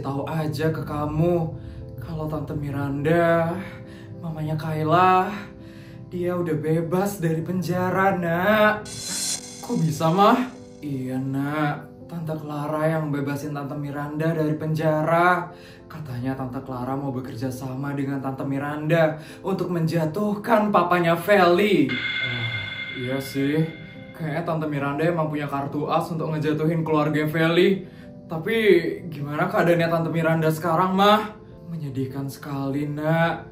tahu aja ke kamu kalau Tante Miranda, mamanya Kayla, dia udah bebas dari penjara, Nak. Kok bisa, Mah? Iya, Nak. Tante Clara yang bebasin Tante Miranda dari penjara. Katanya Tante Clara mau bekerja sama dengan Tante Miranda untuk menjatuhkan papanya Feli. Iya sih, kayaknya Tante Miranda emang punya kartu as untuk ngejatuhin keluarga Feli. Tapi gimana keadaannya Tante Miranda sekarang, Mah? Menyedihkan sekali, Nak.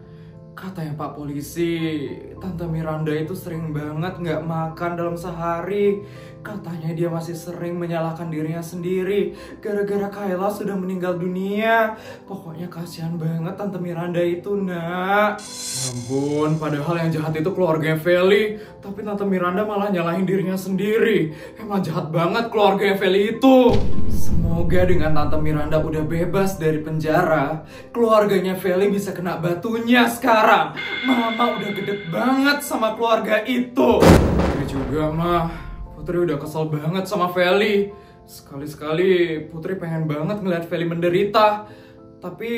Katanya Pak Polisi, Tante Miranda itu sering banget nggak makan dalam sehari. Katanya dia masih sering menyalahkan dirinya sendiri gara-gara Kayla sudah meninggal dunia. Pokoknya kasihan banget Tante Miranda itu, Nak. Ya ampun, padahal yang jahat itu keluarga Feli, tapi Tante Miranda malah nyalahin dirinya sendiri. Emang jahat banget keluarga Feli itu. Semoga dengan Tante Miranda udah bebas dari penjara, keluarganya Feli bisa kena batunya sekarang. Mama udah gede banget sama keluarga itu. Putri juga, Mah. Putri udah kesel banget sama Feli. Sekali-sekali Putri pengen banget ngeliat Feli menderita. Tapi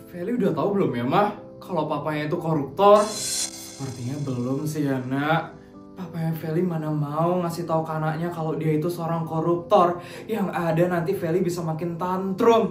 Feli udah tahu belum ya, Mah, kalau papanya itu koruptor? Sepertinya belum sih ya, Nak. Papanya Feli mana mau ngasih tahu ke anaknya kalau dia itu seorang koruptor. Yang ada nanti Feli bisa makin tantrum.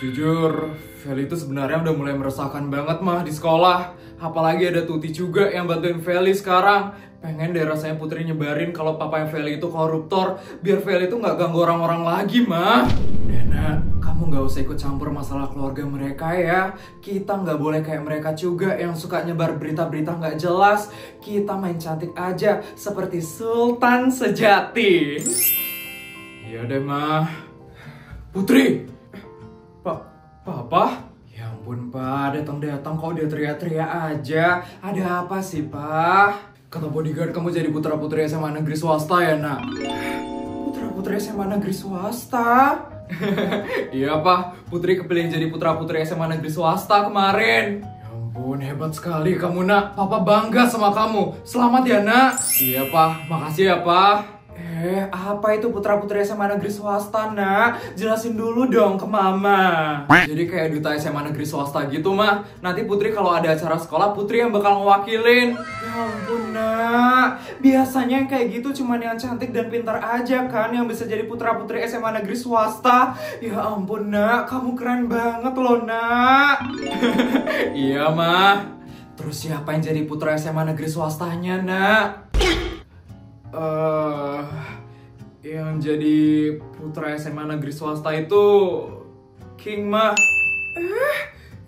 Jujur, Feli itu sebenarnya udah mulai meresahkan banget, Mah, di sekolah. Apalagi ada Tuti juga yang bantuin Feli sekarang. Pengen deh rasanya Putri nyebarin kalau papanya Feli itu koruptor, biar Feli itu nggak ganggu orang-orang lagi, Mah. Dena, kamu nggak usah ikut campur masalah keluarga mereka ya. Kita nggak boleh kayak mereka juga yang suka nyebar berita-berita nggak jelas. Kita main cantik aja seperti Sultan sejati. Iya deh, Mah. Putri! Papa? Ya ampun, Pak. Datang-datang kok udah teriak-teriak aja. Ada apa sih, Pak? Kata bodyguard kamu jadi putra-putri SMA negeri swasta ya, Nak? Putra-putri SMA negeri swasta? Iya, Pak. Putri kepilih jadi putra-putri SMA negeri swasta kemarin. Ya ampun, hebat sekali kamu, Nak. Papa bangga sama kamu. Selamat ya, Nak. Iya, Pak. Makasih ya, Pak. Apa itu putra-putri SMA negeri swasta, Nak? Jelasin dulu dong ke Mama. Jadi kayak duta SMA negeri swasta gitu, Mah. Nanti Putri kalau ada acara sekolah, Putri yang bakal ngewakilin. Ya ampun, Nak. Biasanya yang kayak gitu cuman yang cantik dan pintar aja kan yang bisa jadi putra-putri SMA negeri swasta. Ya ampun, Nak. Kamu keren banget loh, Nak. Iya, Mah. Terus siapa yang jadi putra SMA negeri swastanya, Nak? Yang jadi putra SMA negeri swasta itu King, Mah.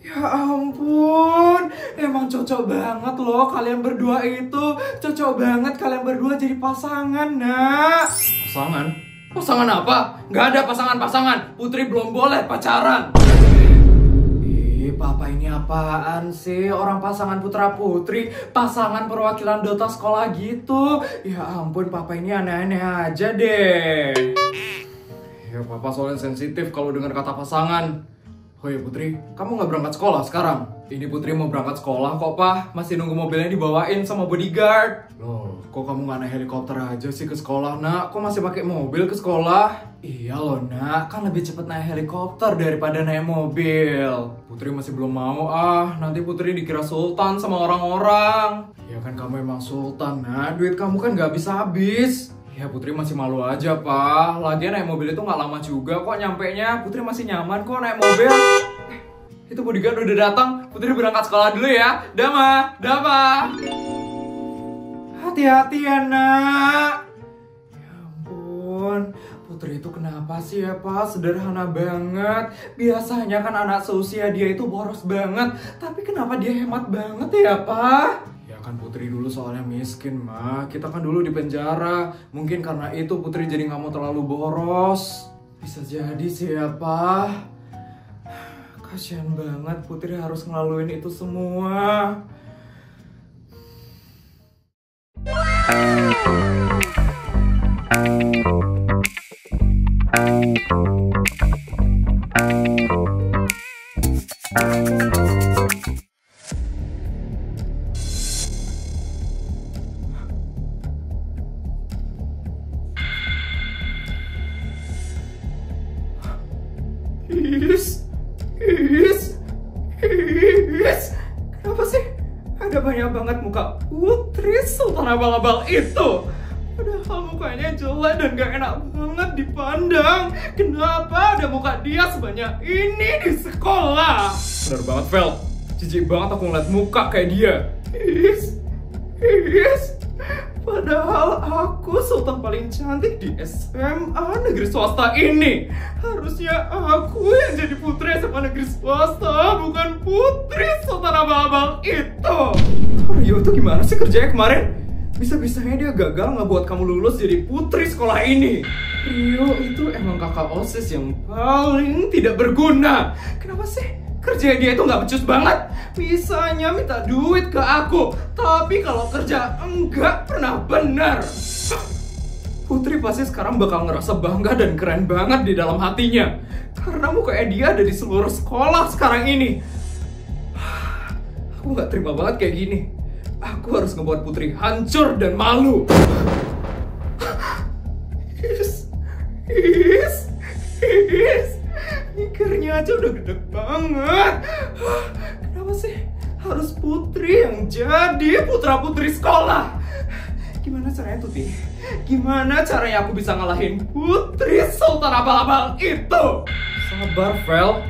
Ya ampun, emang cocok banget loh kalian berdua itu. Cocok banget kalian berdua jadi pasangan, Nak. Pasangan? Pasangan apa? Nggak ada pasangan-pasangan. Putri belum boleh pacaran. Papa ini apaan sih? Orang pasangan putra-putri, pasangan perwakilan Dota sekolah gitu. Ya ampun, Papa ini aneh-aneh aja deh. Ya, Papa soalnya sensitif kalau dengar kata pasangan. Oh ya, Putri, kamu nggak berangkat sekolah sekarang? Ini Putri mau berangkat sekolah kok, Pak. Masih nunggu mobilnya dibawain sama bodyguard. Loh, kok kamu nggak naik helikopter aja sih ke sekolah, Nak? Kok masih pakai mobil ke sekolah? Iya loh, Nak. Kan lebih cepet naik helikopter daripada naik mobil. Putri masih belum mau, nanti Putri dikira sultan sama orang-orang. Ya kan kamu emang sultan, Nak. Duit kamu kan nggak habis-habis. Ya, Putri masih malu aja, Pak. Lagian naik mobil itu nggak lama juga kok nyampenya. Putri masih nyaman kok naik mobil. Itu bodyguard udah datang. Putri berangkat sekolah dulu ya. Dah, Ma. Dah, Pak. Hati-hati ya, Nak. Ya ampun. Putri itu kenapa sih ya, Pak? Sederhana banget. Biasanya kan anak seusia dia itu boros banget. Tapi kenapa dia hemat banget ya, Pak? Ya kan Putri dulu soalnya miskin, Mah. Kita kan dulu di penjara. Mungkin karena itu Putri jadi nggak mau terlalu boros. Bisa jadi sih ya, Pak. Kasian banget Putri harus ngelaluin itu semua. Udah banyak banget muka putri sultan abal-abal itu. Padahal mukanya jelek dan gak enak banget dipandang. Kenapa ada muka dia sebanyak ini di sekolah? Bener banget, Vel. Jijik banget aku ngeliat muka kayak dia. Padahal aku sultan paling cantik di SMA negeri swasta ini. Harusnya aku yang jadi putri SMA negeri swasta, bukan putri sultan abal-abal itu. Rio tuh gimana sih kerjanya kemarin? Bisa-bisanya dia gagal ngebuat kamu lulus jadi putri sekolah ini. Rio itu emang kakak OSIS yang paling tidak berguna. Kenapa sih? Kerja dia itu nggak becus banget. Bisanya minta duit ke aku, tapi kalau kerja enggak pernah benar. Putri pasti sekarang bakal ngerasa bangga dan keren banget di dalam hatinya. Karena mukanya dia ada di seluruh sekolah sekarang ini. Aku nggak terima banget kayak gini. Aku harus ngebuat Putri hancur dan malu. Mikirnya aja udah gede banget. Kenapa sih harus Putri yang jadi putra-putri sekolah? Gimana caranya Tuti? Gimana caranya aku bisa ngalahin Putri sultan abal-abal itu? Sabar, Vel.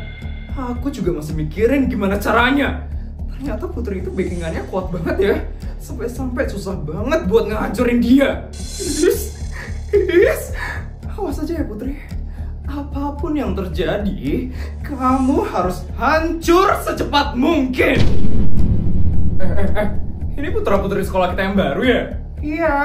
Aku juga masih mikirin gimana caranya. Ternyata Putri itu backingannya kuat banget ya. Sampai-sampai susah banget buat ngehancurin dia. Awas aja ya Putri. Apapun yang terjadi, kamu harus hancur secepat mungkin. Ini putra-putri sekolah kita yang baru ya? Iya,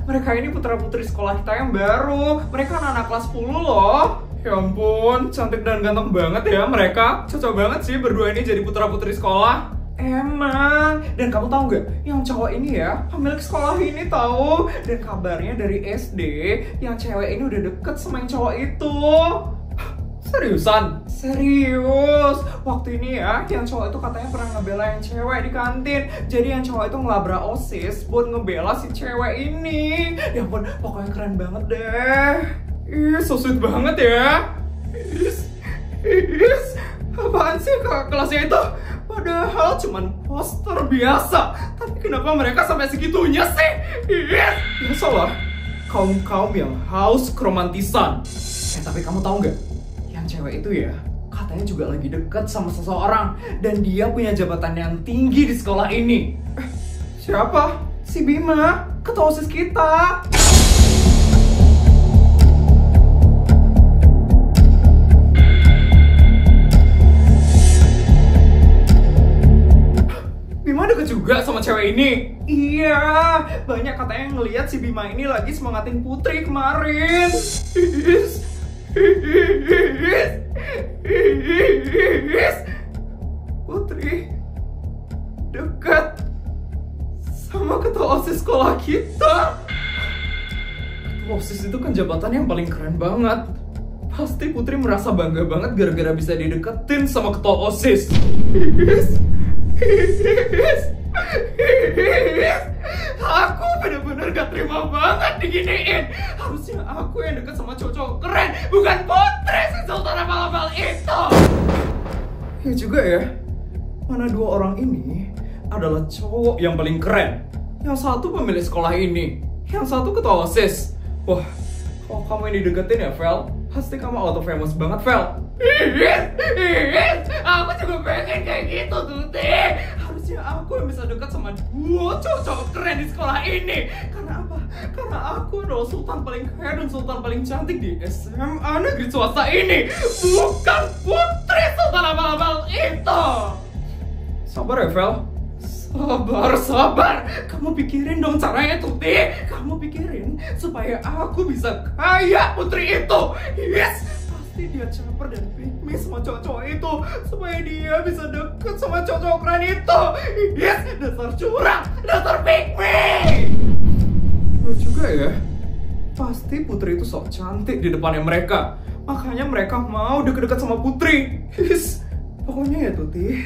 mereka ini putra-putri sekolah kita yang baru. Mereka anak kelas 10 loh. Ya ampun, cantik dan ganteng banget ya mereka. Cocok banget sih berdua ini jadi putra-putri sekolah. Emang, dan kamu tahu nggak, yang cowok ini ya pemilik sekolah ini tahu. Dan kabarnya dari SD, yang cewek ini udah deket sama yang cowok itu. Seriusan? Serius. Waktu ini ya, yang cowok itu katanya pernah ngebela yang cewek di kantin. Jadi yang cowok itu ngelabrak OSIS buat ngebela si cewek ini. Ya ampun, pokoknya keren banget deh. Ih, so sweet banget ya. Apaan sih kelasnya itu? Padahal cuman poster biasa. Tapi kenapa mereka sampai segitunya sih? Biasalah, kaum-kaum yang haus keromantisan. Tapi kamu tahu nggak? Yang cewek itu ya, katanya juga lagi dekat sama seseorang. Dan dia punya jabatan yang tinggi di sekolah ini. Siapa? Si Bima, ketua OSIS kita. Bima deket juga sama cewek ini. Iya, banyak katanya yang ngeliat si Bima ini lagi semangatin Putri kemarin. Putri dekat sama ketua OSIS sekolah kita. Ketua OSIS itu kan jabatan yang paling keren banget. Pasti Putri merasa bangga banget gara-gara bisa dideketin sama ketua OSIS. Aku bener-bener gak terima banget diginiin. Harusnya aku yang deket sama cowok keren, bukan Putri si sultan abal-abal itu. Ya juga ya, mana dua orang ini adalah cowok yang paling keren. Yang satu pemilik sekolah ini, yang satu ketua OSIS. Wah, kalau kamu ini deketin ya Vel, pasti kamu auto famous banget Vel. Aku juga pengen kayak gitu Tuti. Harusnya aku yang bisa dekat sama dua cowok keren di sekolah ini. Karena apa? Karena aku adalah sultan paling kaya dan sultan paling cantik di SMA negeri swasta ini. Bukan Putri sultan abal-abal itu. Sabar ya Vel. Sabar. Kamu pikirin dong caranya Tuti. Kamu pikirin supaya aku bisa kayak Putri itu. Yes. Pasti dia caper dan pick-me sama cowok-cowok itu supaya dia bisa deket sama cowok-cowok keren itu. Yes, dasar curang, dasar pick-me. Betul juga ya. Pasti Putri itu sok cantik di depannya mereka. Makanya mereka mau deket-deket sama Putri. Yes. Pokoknya ya Tuti,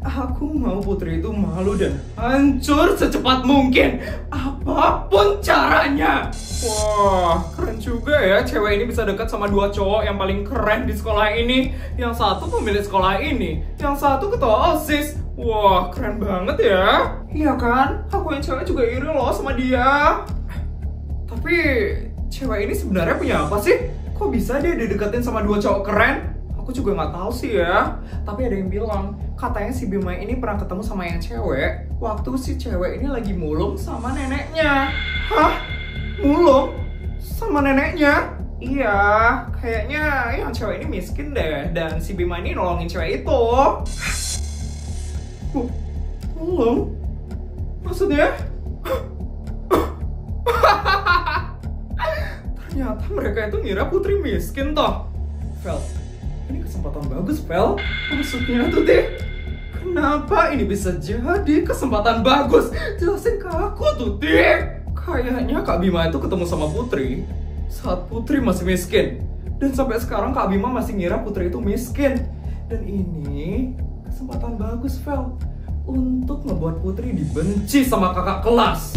aku mau Putri itu malu dan hancur secepat mungkin. Apapun caranya. Wah, keren juga ya cewek ini bisa dekat sama dua cowok yang paling keren di sekolah ini. Yang satu pemilik sekolah ini, yang satu ketua OSIS. Wah, keren banget ya. Iya kan? Aku yang cewek juga iri loh sama dia. Tapi cewek ini sebenarnya punya apa sih? Kok bisa dia dideketin sama dua cowok keren? Aku juga nggak tahu sih ya. Tapi ada yang bilang, katanya si Bima ini pernah ketemu sama yang cewek waktu si cewek ini lagi mulung sama neneknya. Hah? Mulung? Sama neneknya? Iya, kayaknya yang cewek ini miskin deh. Dan si Bima ini nolongin cewek itu. Mulung? Maksudnya? Ternyata mereka itu ngira Putri miskin toh. Vel, ini kesempatan bagus, Vel. Maksudnya tuh deh, kenapa ini bisa jadi kesempatan bagus? Jelasin ke aku tuh, deh. Kayaknya Kak Bima itu ketemu sama Putri saat Putri masih miskin. Dan sampai sekarang Kak Bima masih ngira Putri itu miskin. Dan ini kesempatan bagus, Vel, untuk ngebuat Putri dibenci sama kakak kelas.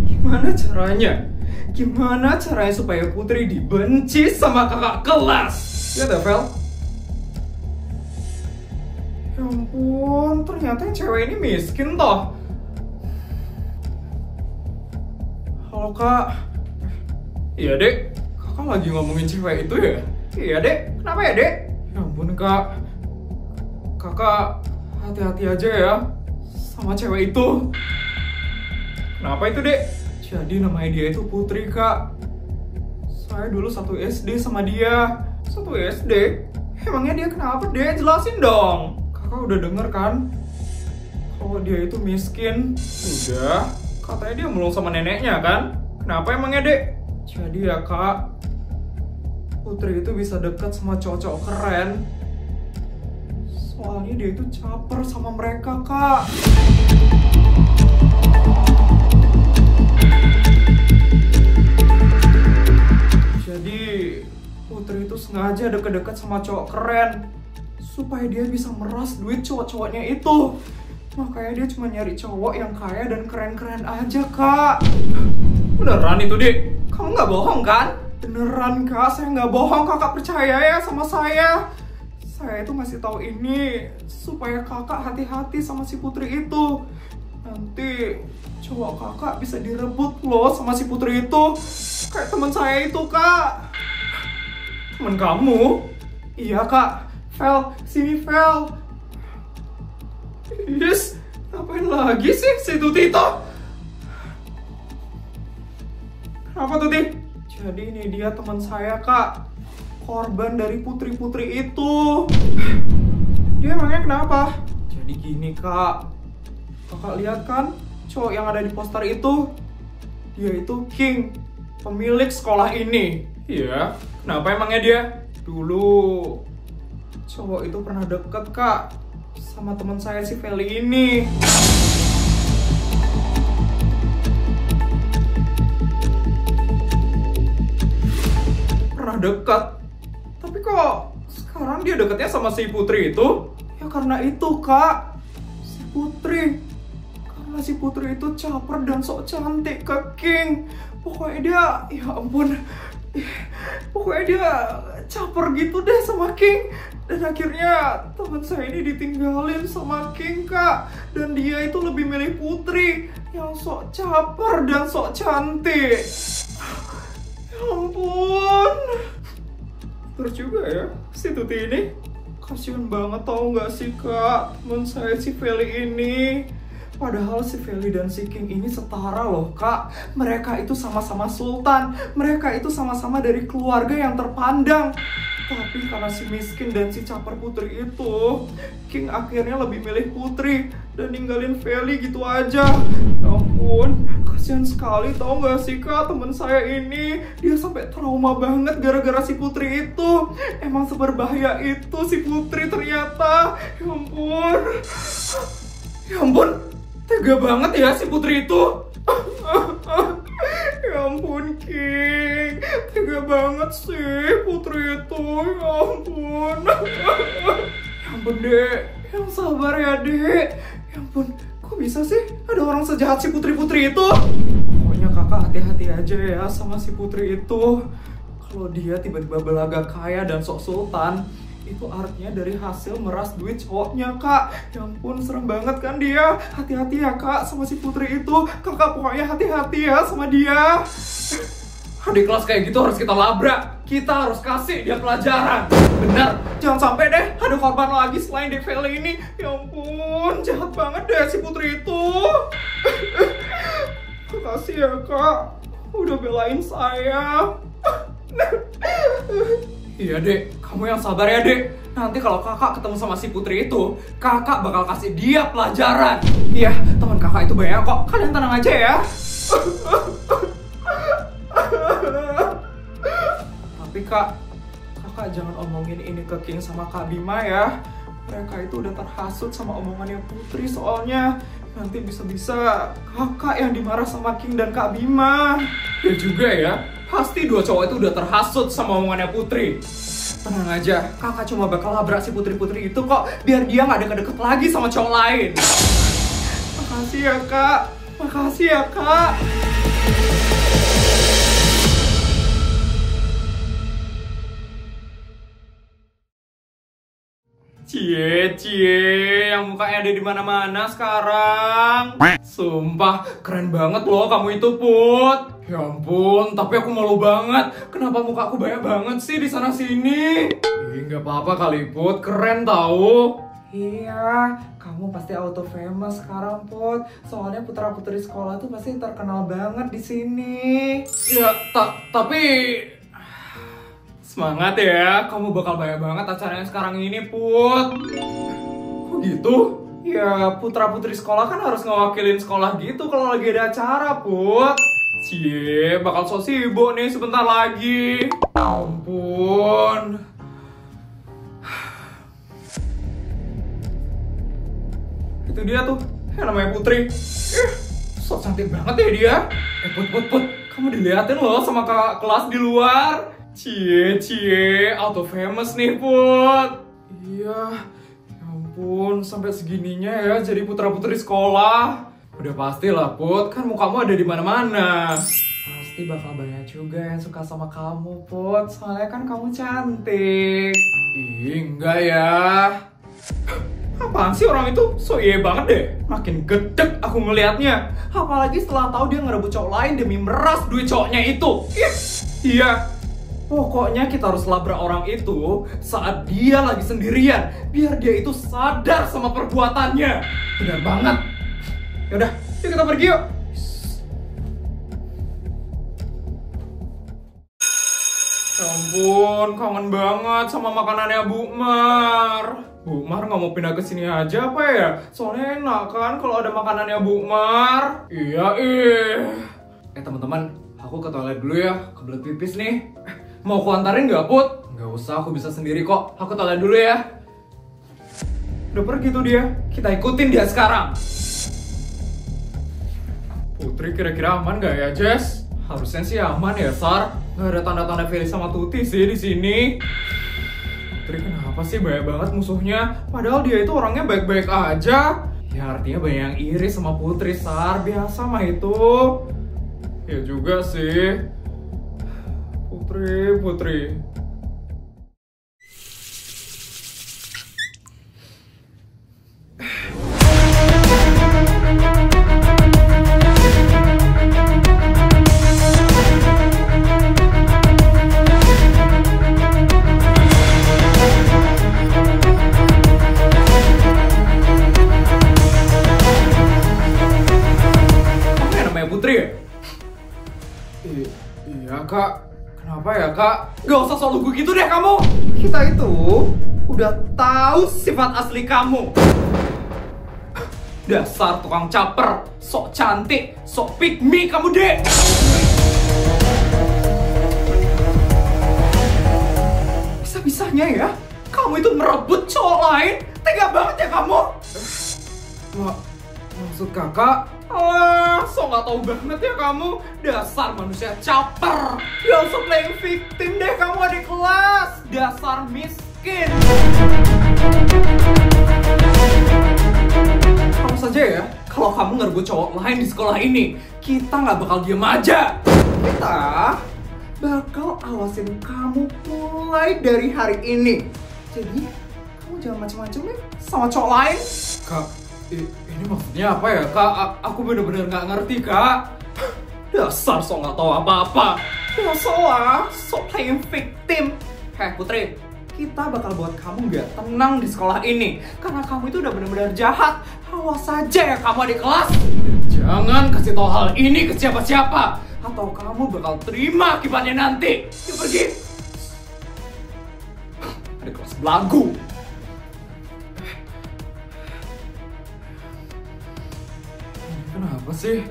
Gimana caranya? Gimana caranya supaya Putri dibenci sama kakak kelas? Ya udah, Vel. Ya ampun, ternyata yang cewek ini miskin toh. Halo Kak. Iya Dek, kakak lagi ngomongin cewek itu ya? Iya Dek, kenapa ya Dek? Ya ampun Kak, kakak hati-hati aja ya sama cewek itu. Kenapa itu Dek? Jadi namanya dia itu Putri Kak. Saya dulu satu SD sama dia. Satu SD? Emangnya dia kenapa Dek? Jelasin dong. Kakak udah denger kan? Kalau dia itu miskin. Udah, katanya dia mulung sama neneknya kan? Kenapa emangnya Dek? Jadi ya Kak, Putri itu bisa dekat sama cowok-cowok keren. Soalnya dia itu caper sama mereka Kak. Jadi Putri itu sengaja deket-deket sama cowok keren supaya dia bisa meras duit cowok-cowoknya itu. Makanya dia cuma nyari cowok yang kaya dan keren-keren aja Kak. Beneran itu Dek? Kamu nggak bohong kan? Beneran Kak, saya nggak bohong. Kakak percaya ya sama saya. Saya itu ngasih tahu ini supaya kakak hati-hati sama si Putri itu. Nanti cowok kakak bisa direbut loh sama si Putri itu. Kayak teman saya itu Kak. Teman kamu? Iya Kak. Vel, sini Vel. Yes, ngapain lagi sih si Tuti itu? Kenapa Tuti? Jadi ini dia teman saya Kak, korban dari putri-putri itu. Dia emangnya kenapa? Jadi gini Kak, kakak lihat kan cowok yang ada di poster itu? Dia itu King, pemilik sekolah ini. Iya, kenapa emangnya dia? Dulu cowok itu pernah deket Kak sama teman saya si Feli ini. Pernah dekat. Tapi kok sekarang dia dekatnya sama si Putri itu? Ya karena itu Kak, si Putri. Karena si Putri itu caper dan sok cantik ke King. Pokoknya dia, ya ampun, pokoknya dia caper gitu deh sama King. Dan akhirnya teman saya ini ditinggalin sama King Kak. Dan dia itu lebih milih Putri yang sok caper dan sok cantik. Ya ampun. Terus juga ya si Tuti ini. Kasian banget tau gak sih Kak, teman saya si Feli ini. Padahal si Feli dan si King ini setara loh Kak. Mereka itu sama-sama sultan. Mereka itu sama-sama dari keluarga yang terpandang. Tapi karena si miskin dan si caper Putri itu, King akhirnya lebih milih Putri dan ninggalin Feli gitu aja. Ya ampun, kasihan sekali tau gak sih Kak, temen saya ini. Dia sampai trauma banget gara-gara si Putri itu. Emang seberbahaya itu si Putri ternyata. Ya ampun. Ya ampun, tega banget ya si Putri itu. Ya ampun King, tega banget sih Putri itu. Ya ampun. Ya ampun Dek, yang sabar ya Dek. Ya ampun, kok bisa sih ada orang sejahat si Putri-Putri itu? Pokoknya kakak hati-hati aja ya sama si Putri itu. Kalau dia tiba-tiba belaga kaya dan sok sultan, Itu artinya dari hasil meras duit cowoknya, Kak. Ya ampun, serem banget kan dia. Hati-hati ya, Kak, sama si Putri itu. Kakak pokoknya hati-hati ya sama dia. Adik kelas kayak gitu harus kita labrak. Kita harus kasih dia pelajaran. Bener, jangan sampai deh ada korban lagi selain Devil ini. Ya ampun, jahat banget deh si Putri itu. Makasih ya, Kak, udah belain saya. Iya, Dek, kamu yang sabar ya, Dek. Nanti kalau kakak ketemu sama si Putri itu, kakak bakal kasih dia pelajaran. Iya, teman kakak itu banyak kok. Kalian tenang aja ya. Tapi kakak jangan omongin ini ke King sama Kak Bima ya. Mereka itu udah terhasut sama omongannya Putri soalnya. Nanti bisa-bisa kakak yang dimarah sama King dan Kak Bima. Ya juga ya, pasti dua cowok itu udah terhasut sama omongannya Putri. Tenang aja, kakak cuma bakal labrak si Putri-Putri itu kok, biar dia nggak deket-deket lagi sama cowok lain. Makasih ya, Kak. Makasih ya, Kak. Cie, yang mukanya ada di mana-mana sekarang. Sumpah, keren banget loh kamu itu, Put. Ya ampun, tapi aku malu banget. Kenapa muka aku banyak banget sih di sana sini? Nggak apa-apa kali, Put. Keren tau. Iya, kamu pasti auto famous sekarang, Put. Soalnya putra-putri sekolah tuh pasti terkenal banget di sini. Ya, tapi semangat ya, kamu bakal banyak banget acaranya sekarang ini, Put. Kok gitu? Ya, putra-putri sekolah kan harus ngewakilin sekolah gitu kalau lagi ada acara, Put. Cie, bakal so sibuk nih sebentar lagi. Ampun. Itu dia tuh, yang namanya Putri. So cantik banget ya dia. Put, kamu diliatin loh sama kakak kelas di luar. Cie, auto famous nih, Put. Iya, ya ampun, sampai segininya ya jadi putra-putri sekolah. Udah pastilah, Put, kan mukamu ada di mana-mana. Pasti bakal banyak juga yang suka sama kamu, Put. Soalnya kan kamu cantik. Ih, enggak ya. Apaan sih orang itu? So iye banget deh. Makin gedek aku ngelihatnya. Apalagi setelah tahu dia ngerebut cowok lain demi meras duit cowoknya itu. Iya. Pokoknya kita harus labrak orang itu saat dia lagi sendirian, biar dia itu sadar sama perbuatannya. Benar banget. Yaudah, yuk kita pergi yuk. Ya ampun, kangen banget sama makanannya Bu Mar. Bu Mar nggak mau pindah ke sini aja apa ya? Soalnya enak kan kalau ada makanannya Bu Mar. Iya, teman-teman, aku ke toilet dulu ya, kebelet pipis nih. Mau aku antarin nggak, Put? Nggak usah, aku bisa sendiri kok. Aku toilet dulu ya. Udah pergi tuh dia. Kita ikutin dia sekarang. Putri kira-kira aman nggak ya, Jess? Harusnya sih aman ya, Sar. Nggak ada tanda-tanda Feli sama Tuti sih di sini. Putri kenapa sih banyak banget musuhnya? Padahal dia itu orangnya baik-baik aja. Ya artinya banyak yang iri sama Putri, Sar. Biasa mah itu. Ya juga sih. Putri. Apa yang namanya Putri ya? Iya, Kak. Kenapa ya, Kak? Gak usah sok lugu gitu deh kamu. Kita itu udah tahu sifat asli kamu. Dasar tukang caper, sok cantik, sok pick me kamu, Dek. Bisa-bisanya ya, kamu itu merebut cowok lain. Tega banget ya kamu. Maksud kakak? Alah, so gak tau banget ya kamu. Dasar manusia caper. Gak usah playing victim deh kamu adik kelas. Dasar miskin. Kamu saja ya, kalau kamu ngerebut cowok lain di sekolah ini, kita gak bakal diem aja. Kita bakal awasin kamu mulai dari hari ini. Jadi kamu jangan macem-macem nih sama cowok lain. Kak, ini maksudnya apa ya kak? Aku bener-bener nggak ngerti kak. Dasar sok nggak tahu apa-apa. Dasar lah, sok playing victim. Hei Putri, kita bakal buat kamu nggak tenang di sekolah ini karena kamu itu udah bener-bener jahat. Awas saja ya kamu di kelas. Jangan kasih tahu hal ini ke siapa-siapa, atau kamu bakal terima akibatnya nanti. Yuk pergi. Ada kelas belagu. Kenapa sih?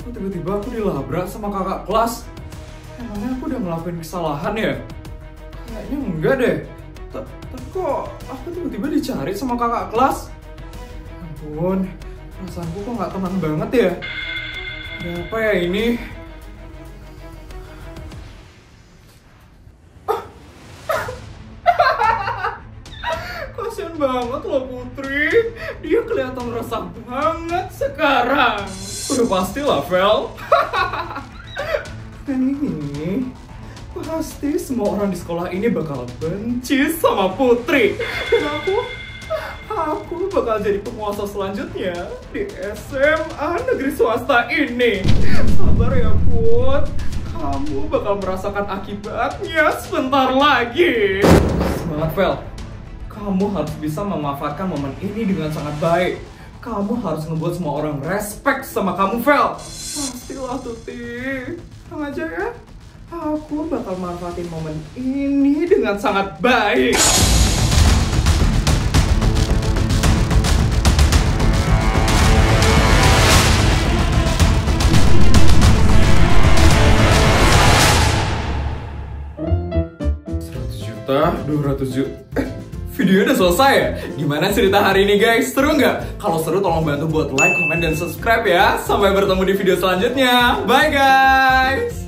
Kok tiba-tiba aku dilabrak sama kakak kelas? Emangnya aku udah ngelakuin kesalahan ya? Kayaknya enggak deh. Tapi kok aku tiba-tiba dicari sama kakak kelas? Ampun, perasaanku kok nggak tenang banget ya? Ada apa ya ini? Kasian banget loh Putri. Dia kelihatan resah banget sekarang. Udah pasti lah, Vel. Dan ini pasti semua orang di sekolah ini bakal benci sama Putri. Dan aku bakal jadi penguasa selanjutnya di SMA negeri swasta ini. Sabar ya Put, kamu bakal merasakan akibatnya sebentar lagi. Semangat Vel, kamu harus bisa memanfaatkan momen ini dengan sangat baik. Kamu harus ngebuat semua orang respect sama kamu, Vel. Pastilah, Tuti. Tenang aja ya. Aku bakal manfaatin momen ini dengan sangat baik. $100 juta, 200 juta. Videonya udah selesai ya? Gimana cerita hari ini guys? Seru nggak? Kalau seru tolong bantu buat like, comment, dan subscribe ya. Sampai bertemu di video selanjutnya. Bye guys!